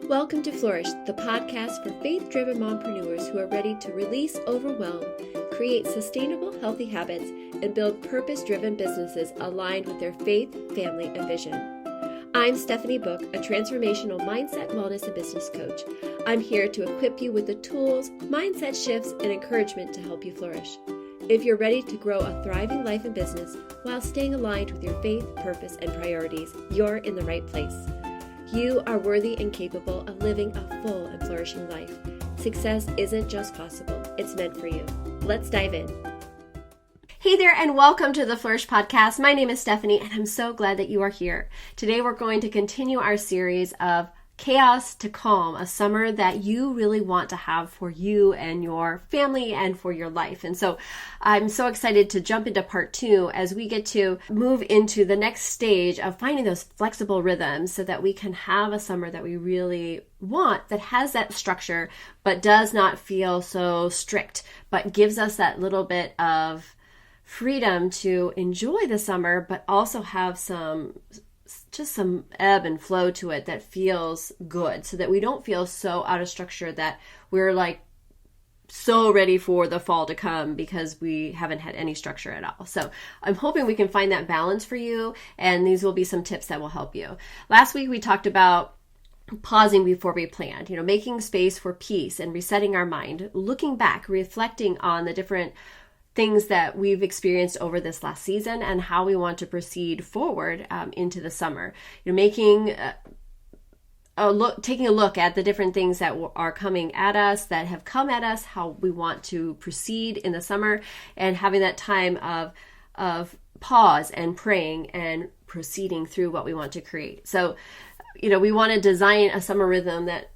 Welcome to Flourish, the podcast for faith-driven mompreneurs who are ready to release overwhelm, create sustainable, healthy habits, and build purpose-driven businesses aligned with their faith, family, and vision. I'm Stephanie Book, a transformational mindset, wellness, and business coach. I'm here to equip you with the tools, mindset shifts, and encouragement to help you flourish. If you're ready to grow a thriving life and business while staying aligned with your faith, purpose, and priorities, you're in the right place. You are worthy and capable of living a full and flourishing life. Success isn't just possible, it's meant for you. Let's dive in. Hey there, and welcome to the Flourish Podcast. My name is Stephanie, and I'm so glad that you are here. Today, we're going to continue our series of Chaos to Calm, a summer that you really want to have for you and your family and for your life. And so I'm so excited to jump into part 2 as we get to move into the next stage of finding those flexible rhythms so that we can have a summer that we really want, that has that structure, but does not feel so strict, but gives us that little bit of freedom to enjoy the summer, but also have some ebb and flow to it that feels good, so that we don't feel so out of structure that we're like so ready for the fall to come because we haven't had any structure at all. So I'm hoping we can find that balance for you, and these will be some tips that will help you. Last week we talked about pausing before we planned, making space for peace and resetting our mind, looking back, reflecting on the different things that we've experienced over this last season and how we want to proceed forward into the summer. Taking a look at the different things that are coming at us, that have come at us, how we want to proceed in the summer, and having that time of pause and praying and proceeding through what we want to create. So, we want to design a summer rhythm that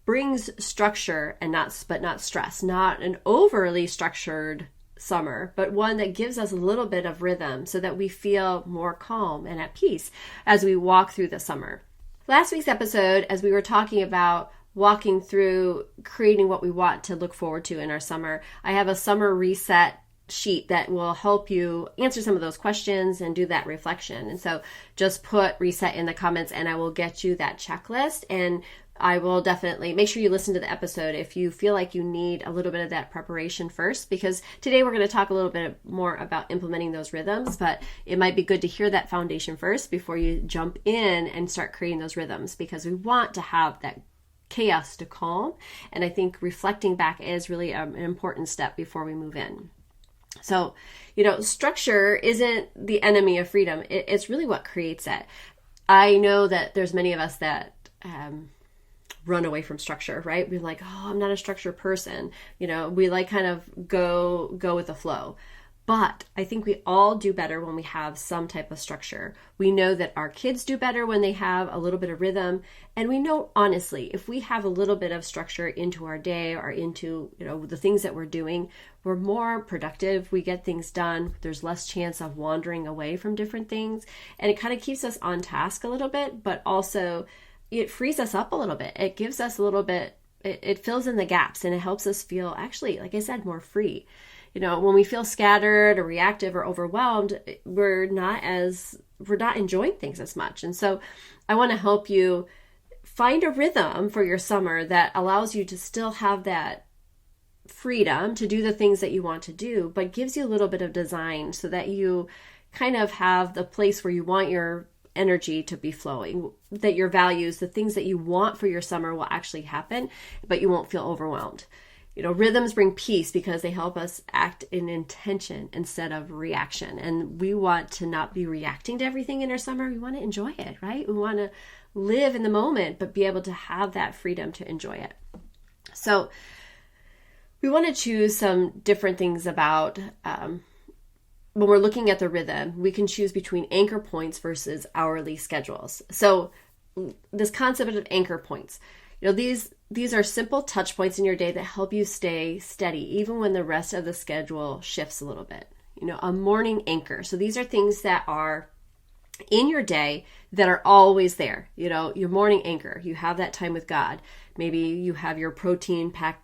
brings structure and not stress, not an overly structured summer, but one that gives us a little bit of rhythm so that we feel more calm and at peace as we walk through the summer. Last week's episode, as we were talking about walking through creating what we want to look forward to in our summer, I have a summer reset sheet that will help you answer some of those questions and do that reflection. And so just put reset in the comments and I will get you that checklist, and I will definitely make sure you listen to the episode if you feel like you need a little bit of that preparation first, because today we're going to talk a little bit more about implementing those rhythms, but it might be good to hear that foundation first before you jump in and start creating those rhythms, because we want to have that chaos to calm. And I think reflecting back is really an important step before we move in. So, structure isn't the enemy of freedom. It's really what creates it. I know that there's many of us that run away from structure, right? We're like, oh, I'm not a structure person. We like kind of go with the flow. But I think we all do better when we have some type of structure. We know that our kids do better when they have a little bit of rhythm. And we know, honestly, if we have a little bit of structure into our day or into, the things that we're doing, we're more productive. We get things done. There's less chance of wandering away from different things. And it kind of keeps us on task a little bit, but also it frees us up a little bit. It gives us a little bit, it fills in the gaps, and it helps us feel, actually, like I said, more free. When we feel scattered or reactive or overwhelmed, we're not enjoying things as much. And so I want to help you find a rhythm for your summer that allows you to still have that freedom to do the things that you want to do, but gives you a little bit of design so that you kind of have the place where you want your energy to be flowing, that your values, the things that you want for your summer will actually happen, but you won't feel overwhelmed. Rhythms bring peace because they help us act in intention instead of reaction. And we want to not be reacting to everything in our summer. We want to enjoy it, right? We want to live in the moment, but be able to have that freedom to enjoy it. So we want to choose some different things about when we're looking at the rhythm. We can choose between anchor points versus hourly schedules. So this concept of anchor points, these are simple touch points in your day that help you stay steady, even when the rest of the schedule shifts a little bit. A morning anchor. So these are things that are in your day that are always there. Your morning anchor. You have that time with God. Maybe you have your protein-packed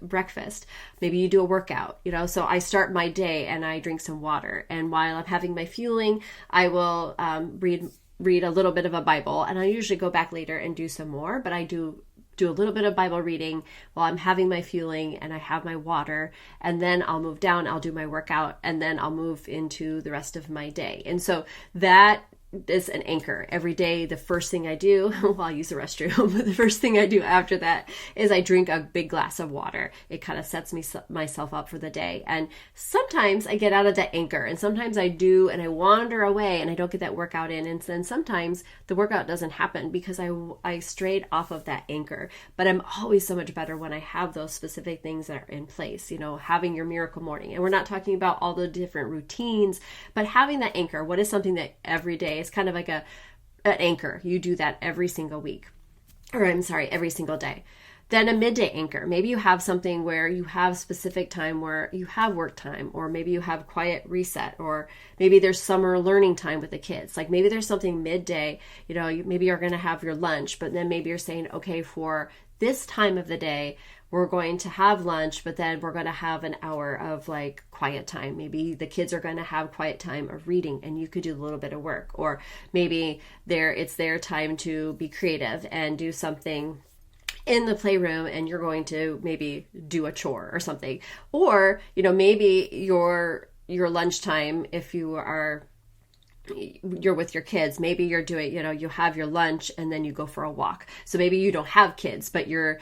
breakfast. Maybe you do a workout, so I start my day and I drink some water. And while I'm having my fueling, I will read read a little bit of a Bible, and I usually go back later and do some more, but I do a little bit of Bible reading while I'm having my fueling and I have my water, and then I'll move down, I'll do my workout, and then I'll move into the rest of my day. And so that is an anchor. Every day, the first thing I do, well, I'll use the restroom, but the first thing I do after that is I drink a big glass of water. It kind of sets myself up for the day. And sometimes I get out of that anchor, and sometimes I do, and I wander away and I don't get that workout in. And then sometimes the workout doesn't happen because I strayed off of that anchor. But I'm always so much better when I have those specific things that are in place, having your miracle morning. And we're not talking about all the different routines, but having that anchor. What is something that every day is kind of like an anchor? You do that every single week, every single day. Then a midday anchor. Maybe you have something where you have specific time where you have work time, or maybe you have quiet reset, or maybe there's summer learning time with the kids. Like maybe there's something midday, maybe you're going to have your lunch, but then maybe you're saying, okay, for this time of the day, we're going to have lunch, but then we're going to have an hour of like quiet time. Maybe the kids are going to have quiet time of reading and you could do a little bit of work, or maybe it's their time to be creative and do something in the playroom, and you're going to maybe do a chore or something. Or, maybe your lunchtime, if you're with your kids, maybe you're doing, you have your lunch and then you go for a walk. So maybe you don't have kids, but your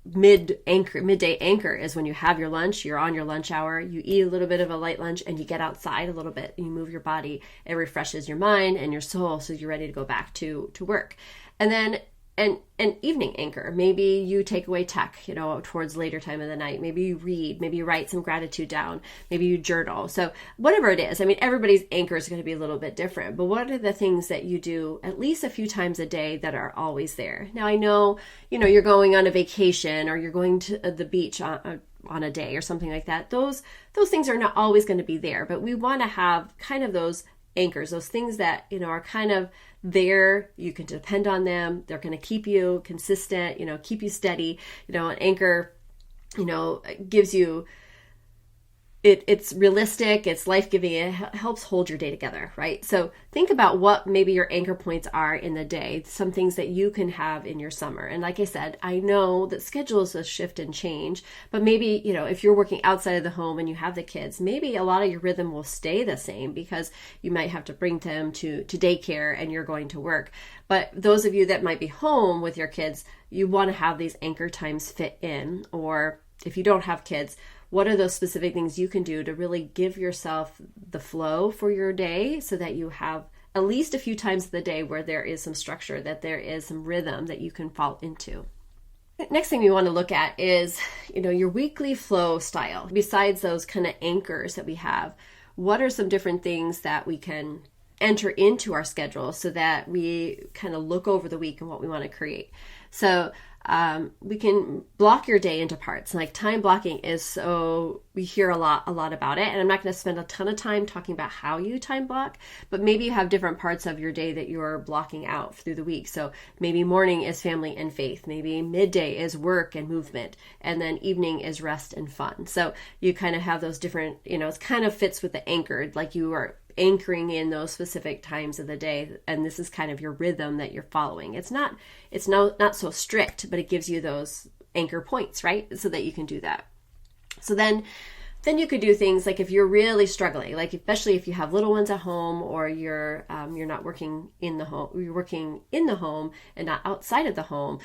midday anchor is when you have your lunch, you're on your lunch hour, you eat a little bit of a light lunch, and you get outside a little bit, you move your body, it refreshes your mind and your soul, so you're ready to go back to work. And then an evening anchor. Maybe you take away tech, towards later time of the night. Maybe you read, maybe you write some gratitude down, maybe you journal. So whatever it is, everybody's anchor is going to be a little bit different, but what are the things that you do at least a few times a day that are always there? Now I know, you're going on a vacation or you're going to the beach on a day or something like that. Those things are not always going to be there, but we want to have kind of those anchors, those things that, are kind of there. You can depend on them. They're going to keep you consistent, keep you steady. An anchor, gives you, it's realistic, it's life-giving, it helps hold your day together, right? So think about what maybe your anchor points are in the day, some things that you can have in your summer. And like I said, I know that schedules will shift and change, but maybe, if you're working outside of the home and you have the kids, maybe a lot of your rhythm will stay the same because you might have to bring them to daycare and you're going to work. But those of you that might be home with your kids, you want to have these anchor times fit in. Or if you don't have kids, what are those specific things you can do to really give yourself the flow for your day so that you have at least a few times of the day where there is some structure, that there is some rhythm that you can fall into? Next thing we want to look at is, your weekly flow style. Besides those kind of anchors that we have, what are some different things that we can enter into our schedule so that we kind of look over the week and what we want to create? So we can block your day into parts. Like time blocking is so, we hear a lot about it, and I'm not going to spend a ton of time talking about how you time block, but maybe you have different parts of your day that you're blocking out through the week. So maybe morning is family and faith, maybe midday is work and movement, and then evening is rest and fun. So you kind of have those different, it kind of fits with the anchored, like you are anchoring in those specific times of the day, and this is kind of your rhythm that you're following. It's not so strict, but it gives you those anchor points, right? So that you can do that. So then you could do things like if you're really struggling, like especially if you have little ones at home, or you're not working in the home, you're working in the home and not outside of the home.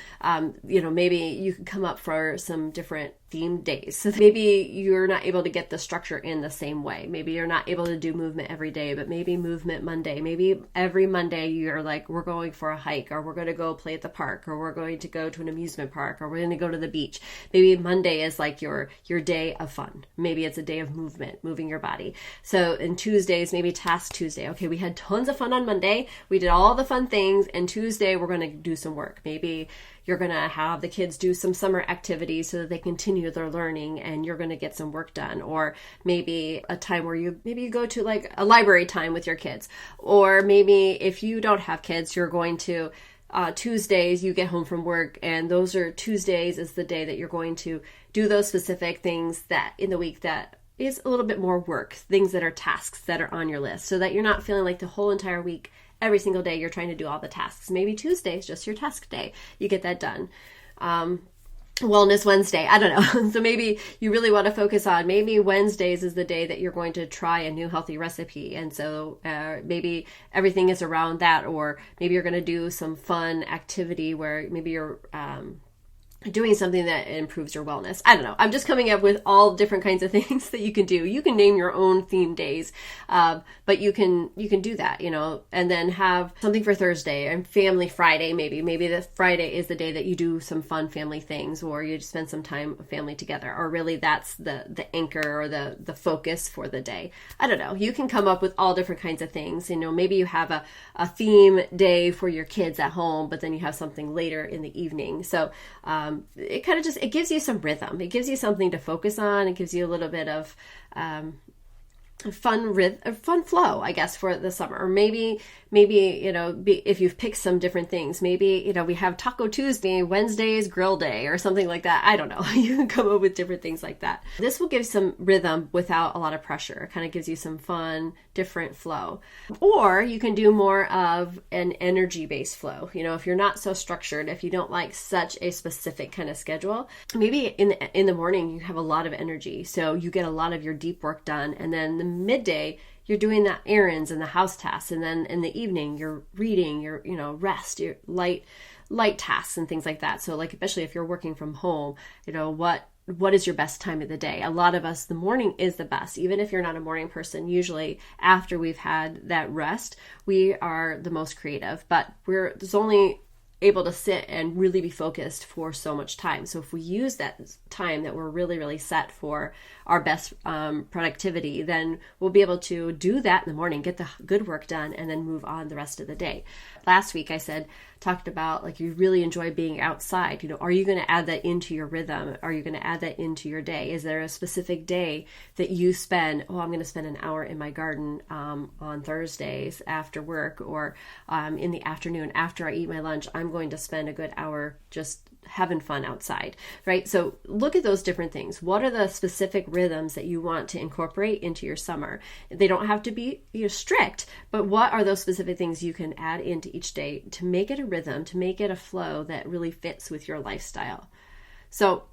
Maybe you could come up for some different themed days. So maybe you're not able to get the structure in the same way. Maybe you're not able to do movement every day, but maybe movement Monday. Maybe every Monday you're like, we're going for a hike, or we're going to go play at the park, or we're going to go to an amusement park, or we're going to go to the beach. Maybe Monday is like your day of fun. Maybe it's a day of movement, moving your body. So in Tuesdays, maybe Task Tuesday. Okay, we had tons of fun on Monday. We did all the fun things, and Tuesday we're going to do some work. Maybe you're going to have the kids do some summer activities so that they continue their learning, and you're going to get some work done. Or maybe a time where you go to like a library time with your kids. Or maybe if you don't have kids, you're going to Tuesdays, you get home from work, and those are Tuesdays is the day that you're going to do those specific things that in the week that is a little bit more work, things that are tasks that are on your list, so that you're not feeling like the whole entire week every single day you're trying to do all the tasks. Maybe Tuesday is just your task day. You get that done. Wellness Wednesday, I don't know. So maybe you really want to focus on, maybe Wednesdays is the day that you're going to try a new healthy recipe. And so maybe everything is around that, or maybe you're going to do some fun activity where maybe you're doing something that improves your wellness. I don't know. I'm just coming up with all different kinds of things that you can do. You can name your own theme days, but you can do that, and then have something for Thursday and Family Friday. Maybe the Friday is the day that you do some fun family things, or you spend some time with family together, or really that's the anchor or the focus for the day. I don't know. You can come up with all different kinds of things. Maybe you have a theme day for your kids at home, but then you have something later in the evening. So, it kind of it gives you some rhythm. It gives you something to focus on. It gives you a little bit of fun flow, I guess, for the summer. Or maybe if you've picked some different things, maybe we have Taco Tuesday, Wednesday's grill day, or something like that. I don't know. You can come up with different things like that. This will give some rhythm without a lot of pressure. It kind of gives you some fun, different flow. Or you can do more of an energy-based flow. If you're not so structured, if you don't like such a specific kind of schedule, maybe in the morning you have a lot of energy, so you get a lot of your deep work done, and then the midday you're doing the errands and the house tasks, and then in the evening you're reading, your rest, your light tasks and things like that. So especially if you're working from home, what is your best time of the day? A lot of us, the morning is the best. Even if you're not a morning person, usually after we've had that rest, we are the most creative, but there's only able to sit and really be focused for so much time. So if we use that time that we're really, really set for our best productivity, then we'll be able to do that in the morning, get the good work done, and then move on the rest of the day. Last week I talked about you really enjoy being outside. Are you going to add that into your rhythm? Are you going to add that into your day? Is there a specific day that you spend, I'm going to spend an hour in my garden on Thursdays after work, or in the afternoon after I eat my lunch, I'm going to spend a good hour just having fun outside, right? So look at those different things. What are the specific rhythms that you want to incorporate into your summer? They don't have to be strict, but what are those specific things you can add into each day to make it a rhythm, to make it a flow that really fits with your lifestyle? So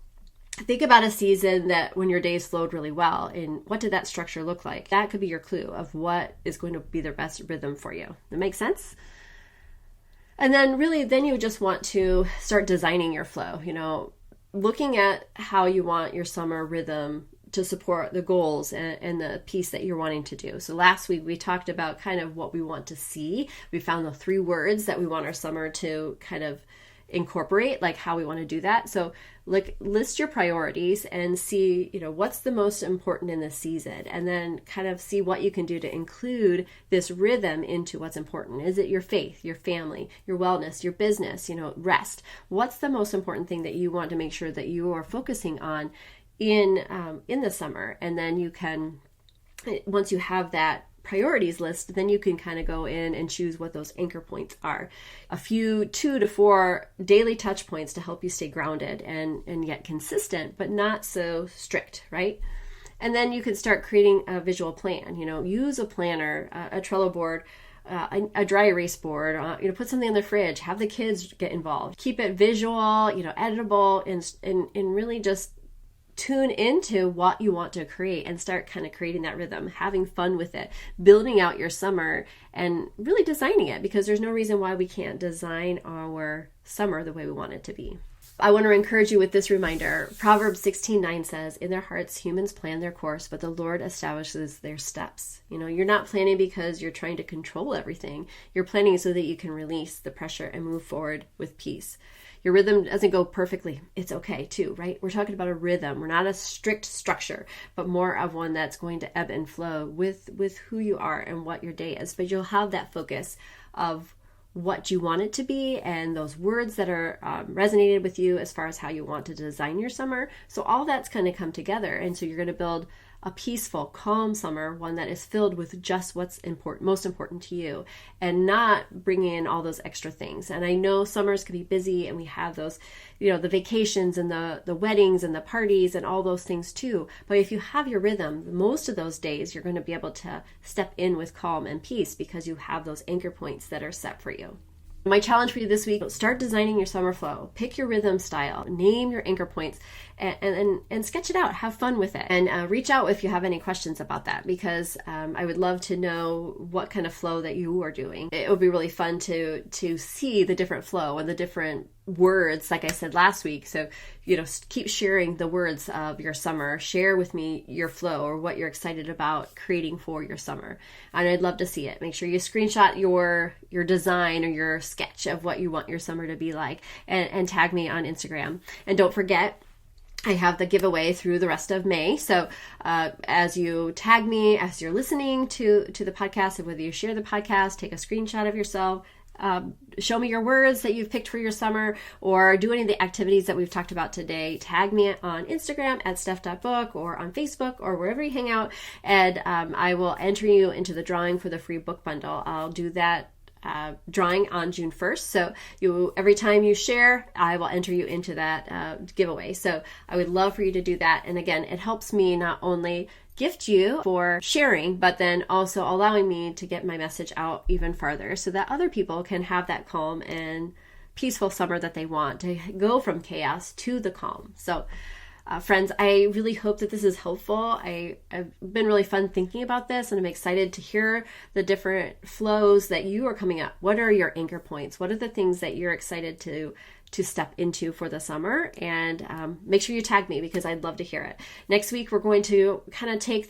think about a season that when your days flowed really well, and what did that structure look like? That could be your clue of what is going to be the best rhythm for you. That makes sense? And then you just want to start designing your flow, looking at how you want your summer rhythm to support the goals and the piece that you're wanting to do. So last week we talked about kind of what we want to see. We found the 3 words that we want our summer to kind of incorporate, how we want to do that. So list your priorities and see, what's the most important in this season, and then kind of see what you can do to include this rhythm into what's important. Is it your faith, your family, your wellness, your business, rest? What's the most important thing that you want to make sure that you are focusing on in the summer? And then you can, once you have that priorities list, then you can kind of go in and choose what those anchor points are. A few 2 to 4 daily touch points to help you stay grounded and yet consistent, but not so strict, right? And then you can start creating a visual plan. Use a planner, a Trello board, a dry erase board, put something in the fridge, have the kids get involved. Keep it visual, editable, and really just tune into what you want to create and start kind of creating that rhythm, having fun with it, building out your summer and really designing it, because there's no reason why we can't design our summer the way we want it to be. I want to encourage you with this reminder. Proverbs 16:9 says, "In their hearts humans plan their course, but the Lord establishes their steps." You're not planning because you're trying to control everything. You're planning so that you can release the pressure and move forward with peace. Your rhythm doesn't go perfectly. It's okay too, right? We're talking about a rhythm. We're not a strict structure, but more of one that's going to ebb and flow with who you are and what your day is. But you'll have that focus of what you want it to be and those words that are resonated with you as far as how you want to design your summer. So all that's going to come together. And so you're going to build a peaceful, calm summer, one that is filled with just what's most important to you, and not bringing in all those extra things. And I know summers can be busy, and we have those, the vacations and the weddings and the parties and all those things too. But if you have your rhythm, most of those days you're going to be able to step in with calm and peace because you have those anchor points that are set for you. My challenge for you this week, start designing your summer flow. Pick your rhythm style, name your anchor points, and sketch it out. Have fun with it. And reach out if you have any questions about that, because I would love to know what kind of flow that you are doing. It would be really fun to see the different flow and the different words, like I said last week. So, keep sharing the words of your summer. Share with me your flow or what you're excited about creating for your summer. And I'd love to see it. Make sure you screenshot your design or your sketch of what you want your summer to be like, and tag me on Instagram. And don't forget, I have the giveaway through the rest of May. So as you tag me, as you're listening to the podcast, and whether you share the podcast, take a screenshot of yourself, show me your words that you've picked for your summer, or do any of the activities that we've talked about today. Tag me on Instagram at steph.book, or on Facebook, or wherever you hang out, and I will enter you into the drawing for the free book bundle. I'll do that drawing on June 1st. So every time you share, I will enter you into that giveaway. So I would love for you to do that. And again, it helps me not only gift you for sharing, but then also allowing me to get my message out even farther so that other people can have that calm and peaceful summer that they want, to go from chaos to the calm. So friends, I really hope that this is helpful. I've been really fun thinking about this, and I'm excited to hear the different flows that you are coming up. What are your anchor points? What are the things that you're excited to step into for the summer? And make sure you tag me, because I'd love to hear it. Next week, we're going to kind of take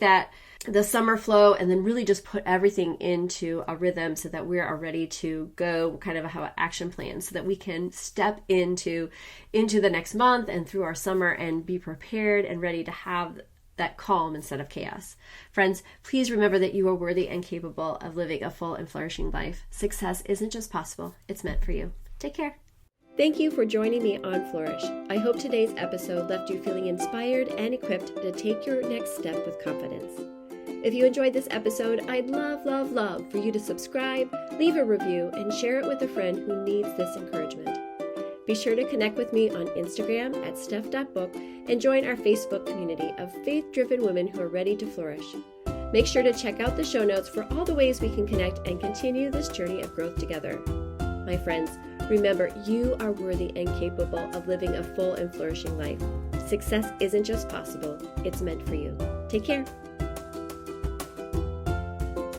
the summer flow and then really just put everything into a rhythm so that we are ready to go, kind of have an action plan so that we can step into the next month and through our summer and be prepared and ready to have that calm instead of chaos. Friends, please remember that you are worthy and capable of living a full and flourishing life. Success isn't just possible, it's meant for you. Take care. Thank you for joining me on Flourish. I hope today's episode left you feeling inspired and equipped to take your next step with confidence. If you enjoyed this episode, I'd love for you to subscribe, leave a review, and share it with a friend who needs this encouragement. Be sure to connect with me on Instagram at steph.book and join our Facebook community of faith-driven women who are ready to flourish. Make sure to check out the show notes for all the ways we can connect and continue this journey of growth together. My friends, remember, you are worthy and capable of living a full and flourishing life. Success isn't just possible, it's meant for you. Take care.